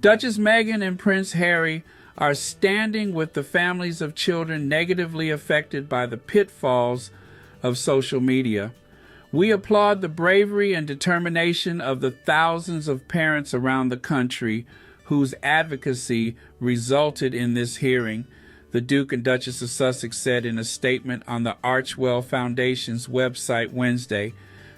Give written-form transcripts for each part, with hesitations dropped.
Duchess Meghan and Prince Harry are standing with the families of children negatively affected by the pitfalls of social media. We applaud the bravery and determination of the thousands of parents around the country whose advocacy resulted in this hearing, the Duke and Duchess of Sussex said in a statement on the Archewell Foundation's website Wednesday.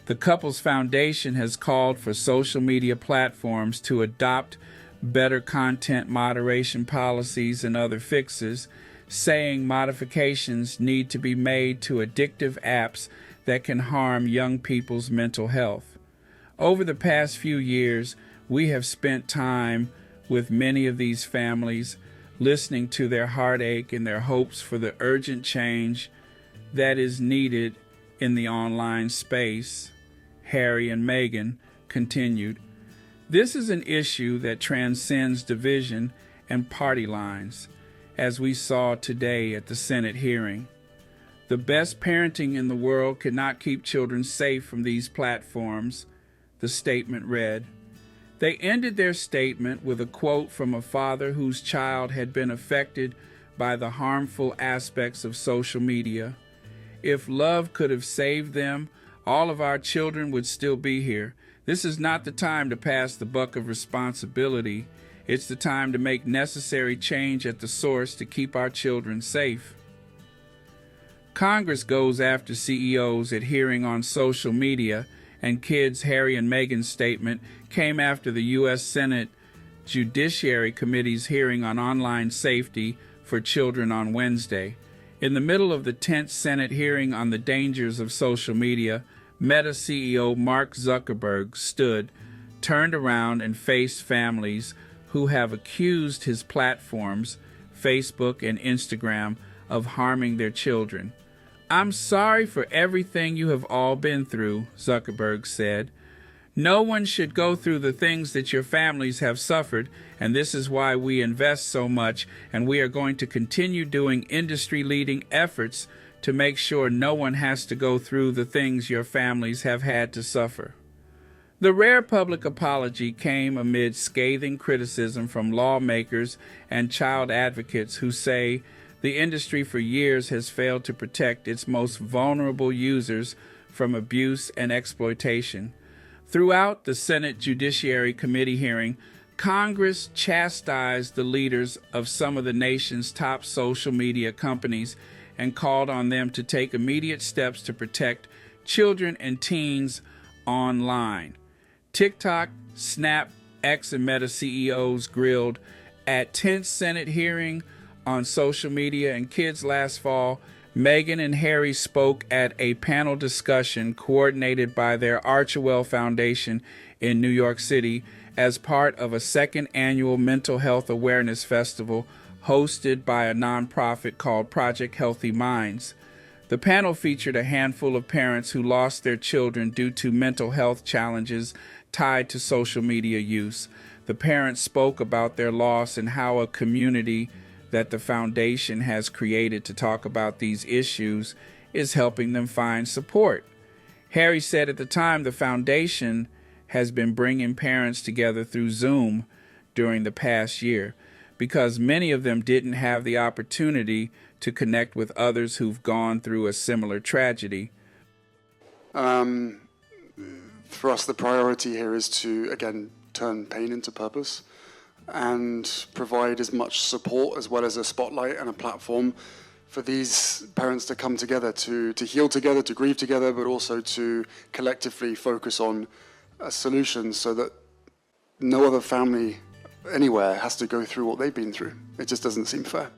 The couple's foundation has called for social media platforms to adopt better content moderation policies and other fixes, saying modifications need to be made to addictive apps that can harm young people's mental health. Over the past few years, we have spent time with many of these families, listening to their heartache and their hopes for the urgent change that is needed in the online space, Harry and Meghan continued. This is an issue that transcends division and party lines, as we saw today at the Senate hearing. The best parenting in the world cannot keep children safe from these platforms, the statement read. They ended their statement with a quote from a father whose child had been affected by the harmful aspects of social media. If love could have saved them, all of our children would still be here. This is not the time to pass the buck of responsibility. It's the time to make necessary change at the source to keep our children safe. Congress goes after CEOs adhering on social media, and kids. Harry and Meghan's statement came after the U.S. Senate Judiciary Committee's hearing on online safety for children on Wednesday. In the middle of the tense Senate hearing on the dangers of social media, Meta CEO Mark Zuckerberg stood, turned around, and faced families who have accused his platforms, Facebook and Instagram, of harming their children. I'm sorry for everything you have all been through, Zuckerberg said. No one should go through the things that your families have suffered, and this is why we invest so much, and we are going to continue doing industry-leading efforts to make sure no one has to go through the things your families have had to suffer. The rare public apology came amid scathing criticism from lawmakers and child advocates who say the industry for years has failed to protect its most vulnerable users from abuse and exploitation. Throughout the Senate Judiciary Committee hearing, Congress chastised the leaders of some of the nation's top social media companies and called on them to take immediate steps to protect children and teens online. TikTok, Snap, X, and Meta CEOs grilled at 10th Senate hearing on social media and kids last fall. Meghan and Harry spoke at a panel discussion coordinated by their Archewell Foundation in New York City as part of a second annual mental health awareness festival hosted by a nonprofit called Project Healthy Minds. The panel featured a handful of parents who lost their children due to mental health challenges tied to social media use. The parents spoke about their loss and how a community that the foundation has created to talk about these issues is helping them find support. Harry said at the time the foundation has been bringing parents together through Zoom during the past year because many of them didn't have the opportunity to connect with others who've gone through a similar tragedy. For us, the priority here is to, again, turn pain into purpose and provide as much support as well as a spotlight and a platform for these parents to come together, to heal together, to grieve together, but also to collectively focus on a solution so that no other family anywhere has to go through what they've been through. It just doesn't seem fair.